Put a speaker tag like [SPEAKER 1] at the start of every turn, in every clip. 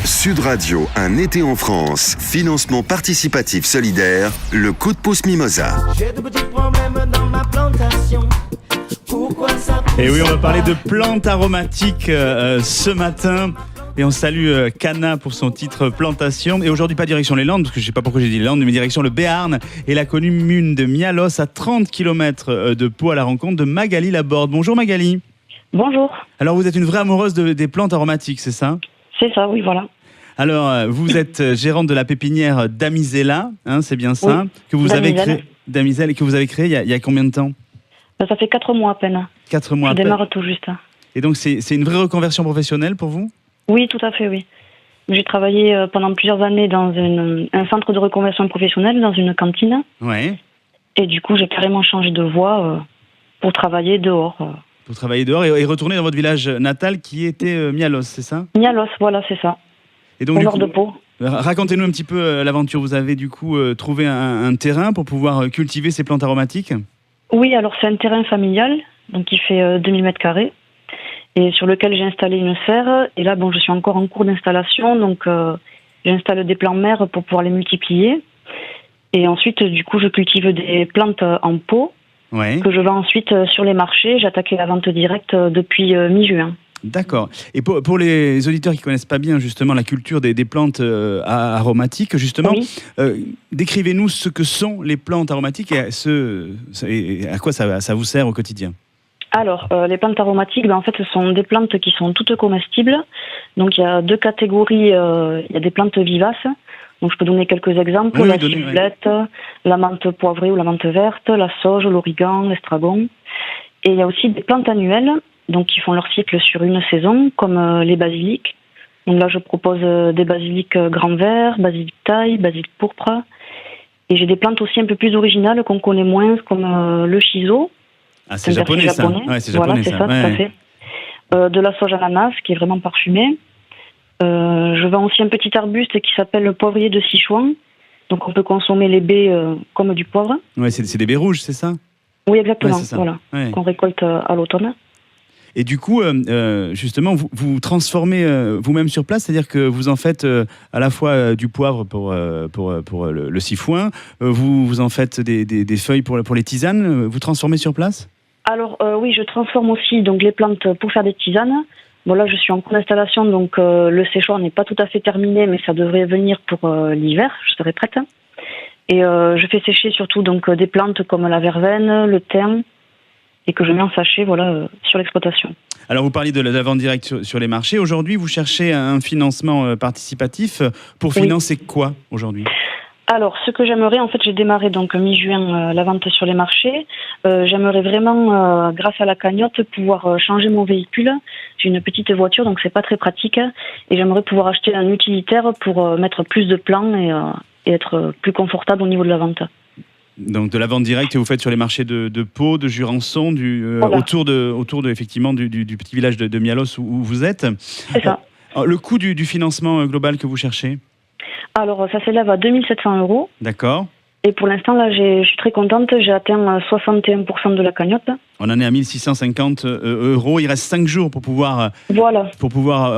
[SPEAKER 1] Sud Radio, un été en France, financement participatif solidaire, le coup de pouce Mimosa.
[SPEAKER 2] J'ai de petits problèmes dans ma plantation. Pourquoi ça pousse?
[SPEAKER 3] Et oui, on va parler de plantes aromatiques ce matin. Et on salue Cana pour son titre Plantation. Et aujourd'hui, pas direction les Landes, parce que je ne sais pas pourquoi j'ai dit les Landes, mais direction le Béarn et la commune de Mialos, à 30 km de Pau, à la rencontre de Magali Laborde. Bonjour Magali.
[SPEAKER 4] Bonjour.
[SPEAKER 3] Alors, vous êtes une vraie amoureuse des plantes aromatiques, c'est ça ?
[SPEAKER 4] C'est ça, oui, voilà.
[SPEAKER 3] Alors, vous êtes gérante de la pépinière Damisella, hein, c'est bien ça,
[SPEAKER 4] oui.
[SPEAKER 3] que vous avez
[SPEAKER 4] Damiselle.
[SPEAKER 3] créé, Damiselle, et que vous avez créé il y a combien de temps ?
[SPEAKER 4] Ça fait 4 mois à peine.
[SPEAKER 3] 4 mois à
[SPEAKER 4] Je
[SPEAKER 3] peine.
[SPEAKER 4] démarre tout juste.
[SPEAKER 3] Et donc, c'est une vraie reconversion professionnelle pour vous ?
[SPEAKER 4] Oui, tout à fait, oui. J'ai travaillé pendant plusieurs années dans un centre de reconversion professionnelle, dans une cantine.
[SPEAKER 3] Ouais.
[SPEAKER 4] Et du coup, j'ai carrément changé de voie pour travailler dehors.
[SPEAKER 3] Pour travailler dehors et retourner dans votre village natal qui était Mialos, c'est ça ?
[SPEAKER 4] Mialos, voilà, c'est ça.
[SPEAKER 3] Et donc,
[SPEAKER 4] Au
[SPEAKER 3] du
[SPEAKER 4] nord
[SPEAKER 3] coup,
[SPEAKER 4] de Pau.
[SPEAKER 3] racontez-nous un petit peu l'aventure. Vous avez du coup trouvé un terrain pour pouvoir cultiver ces plantes aromatiques ?
[SPEAKER 4] Oui, alors c'est un terrain familial, donc qui fait 2000 mètres carrés, et sur lequel j'ai installé une serre. Et là, bon, je suis encore en cours d'installation, donc j'installe des plants mères pour pouvoir les multiplier. Et ensuite, du coup, je cultive des plantes en pot
[SPEAKER 3] Ouais.
[SPEAKER 4] que je vends ensuite sur les marchés. J'ai attaqué la vente directe depuis mi-juin.
[SPEAKER 3] D'accord. Et pour les auditeurs qui connaissent pas bien justement la culture des plantes aromatiques, justement,
[SPEAKER 4] Oui.
[SPEAKER 3] décrivez-nous ce que sont les plantes aromatiques et à quoi ça vous sert au quotidien.
[SPEAKER 4] Alors, les plantes aromatiques, en fait, ce sont des plantes qui sont toutes comestibles. Donc, il y a deux catégories. Il y a des plantes vivaces. Donc, je peux donner quelques exemples.
[SPEAKER 3] Oui,
[SPEAKER 4] La
[SPEAKER 3] donnez,
[SPEAKER 4] ciboulette, la menthe poivrée ou la menthe verte, la sauge, l'origan, l'estragon. Et il y a aussi des plantes annuelles, donc qui font leur cycle sur une saison, comme les basiliques. Donc là, je propose des basiliques grand vert, basilic taille, basilic pourpre. Et j'ai des plantes aussi un peu plus originales qu'on connaît moins, comme le shiso.
[SPEAKER 3] Ah, c'est
[SPEAKER 4] un
[SPEAKER 3] japonais,
[SPEAKER 4] persil
[SPEAKER 3] ça. Ouais, c'est japonais,
[SPEAKER 4] voilà, c'est ça,
[SPEAKER 3] Ouais.
[SPEAKER 4] tout à fait. De la sauge ananas, qui est vraiment parfumée. Je vends aussi un petit arbuste qui s'appelle le poivrier de Sichuan. Donc on peut consommer les baies comme du poivre.
[SPEAKER 3] Ouais, c'est des baies rouges, c'est ça ?
[SPEAKER 4] Oui, exactement,
[SPEAKER 3] Ouais, c'est ça.
[SPEAKER 4] voilà.
[SPEAKER 3] Ouais.
[SPEAKER 4] Qu'on récolte à l'automne.
[SPEAKER 3] Et du coup, justement, vous transformez vous-même sur place, c'est-à-dire que vous en faites à la fois du poivre pour le sifoin, vous en faites des feuilles pour les tisanes, vous transformez sur place ?
[SPEAKER 4] Alors oui, je transforme aussi donc les plantes pour faire des tisanes. Bon là, je suis en cours d'installation, donc le séchoir n'est pas tout à fait terminé, mais ça devrait venir pour l'hiver. Je serai prête. Et je fais sécher surtout donc des plantes comme la verveine, le thym, et que je mets en sachet, sur l'exploitation.
[SPEAKER 3] Alors, vous parliez de la vente directe sur les marchés. Aujourd'hui, vous cherchez un financement participatif pour financer quoi aujourd'hui ?
[SPEAKER 4] Alors, ce que j'aimerais, en fait, j'ai démarré donc mi-juin la vente sur les marchés. J'aimerais vraiment, grâce à la cagnotte, pouvoir changer mon véhicule. J'ai une petite voiture, donc c'est pas très pratique. Et j'aimerais pouvoir acheter un utilitaire pour mettre plus de plans et être plus confortable au niveau de la vente.
[SPEAKER 3] Donc, de la vente directe que vous faites sur les marchés de Pau, de Jurançon,
[SPEAKER 4] Voilà.
[SPEAKER 3] autour de effectivement du petit village de Mialos où vous êtes.
[SPEAKER 4] C'est ça.
[SPEAKER 3] Le coût du financement global que vous cherchez ?
[SPEAKER 4] Alors, ça s'élève à 2700 €.
[SPEAKER 3] D'accord.
[SPEAKER 4] Et pour l'instant, là, je suis très contente. J'ai atteint 61% de la cagnotte.
[SPEAKER 3] On en est à 1650 €. Il reste 5 jours pour pouvoir
[SPEAKER 4] Voilà.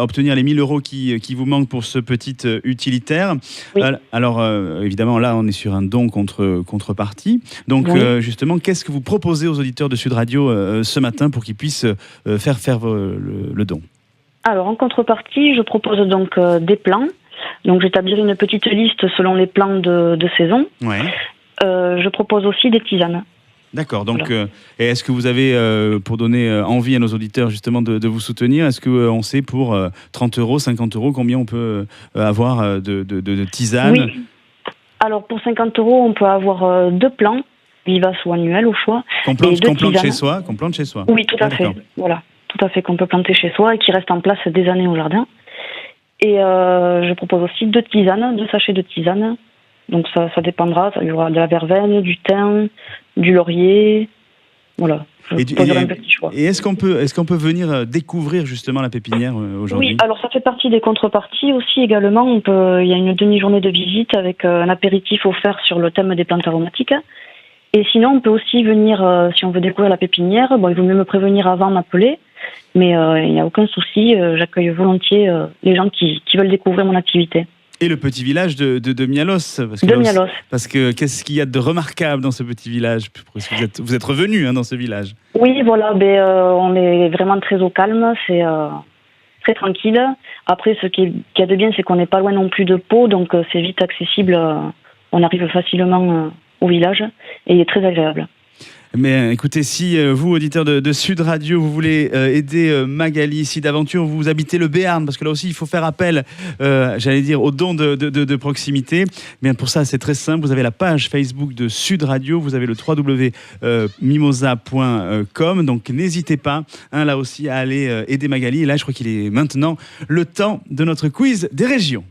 [SPEAKER 3] obtenir les 1000 € qui vous manquent pour ce petit utilitaire.
[SPEAKER 4] Oui.
[SPEAKER 3] Alors, évidemment, là, on est sur un don contrepartie. Donc,
[SPEAKER 4] Oui.
[SPEAKER 3] justement, qu'est-ce que vous proposez aux auditeurs de Sud Radio ce matin pour qu'ils puissent faire le don ?
[SPEAKER 4] Alors, en contrepartie, je propose donc des plans. Donc, j'établirai une petite liste selon les plans de saison.
[SPEAKER 3] Ouais.
[SPEAKER 4] Je propose aussi des tisanes.
[SPEAKER 3] D'accord. Donc,
[SPEAKER 4] Voilà.
[SPEAKER 3] et est-ce que vous avez, pour donner envie à nos auditeurs justement de vous soutenir, est-ce qu'on sait pour 30 €, 50 € combien on peut avoir de tisanes ?
[SPEAKER 4] Oui. Alors, pour 50 €, on peut avoir 2 plants, vivaces ou annuels au choix.
[SPEAKER 3] Qu'on
[SPEAKER 4] Et
[SPEAKER 3] plante,
[SPEAKER 4] deux
[SPEAKER 3] qu'on plante
[SPEAKER 4] tisanes.
[SPEAKER 3] chez soi.
[SPEAKER 4] Oui, tout à fait.
[SPEAKER 3] D'accord.
[SPEAKER 4] Voilà, tout à fait, qu'on peut planter chez soi et qui reste en place des années au jardin. Et je propose aussi 2 tisanes, 2 sachets de tisanes. Donc ça dépendra. Il y aura de la verveine, du thym, du laurier. Voilà. Je proposerai un petit choix.
[SPEAKER 3] Et est-ce qu'on peut venir découvrir justement la pépinière aujourd'hui ?
[SPEAKER 4] Oui, alors ça fait partie des contreparties aussi également. Il y a une demi-journée de visite avec un apéritif offert sur le thème des plantes aromatiques. Et sinon, on peut aussi venir, si on veut découvrir la pépinière, il vaut mieux me prévenir avant, m'appeler. Mais il n'y a aucun souci, j'accueille volontier les gens qui veulent découvrir mon activité.
[SPEAKER 3] Et le petit village de Mialos.
[SPEAKER 4] Mialos.
[SPEAKER 3] Parce que qu'est-ce qu'il y a de remarquable dans ce petit village? Vous êtes revenu dans ce village.
[SPEAKER 4] Oui, voilà, on est vraiment très au calme, c'est très tranquille. Après, ce qu'il y a de bien, c'est qu'on n'est pas loin non plus de Pau, donc c'est vite accessible. On arrive facilement au village et il est très agréable.
[SPEAKER 3] Mais écoutez, si vous, auditeurs de Sud Radio, vous voulez aider Magali ici d'Aventure, vous habitez le Béarn, parce que là aussi, il faut faire appel, j'allais dire, aux dons de proximité. Bien, pour ça, c'est très simple. Vous avez la page Facebook de Sud Radio, vous avez le www.mimosa.com. Donc, n'hésitez pas, là aussi, à aller aider Magali. Et là, je crois qu'il est maintenant le temps de notre quiz des régions.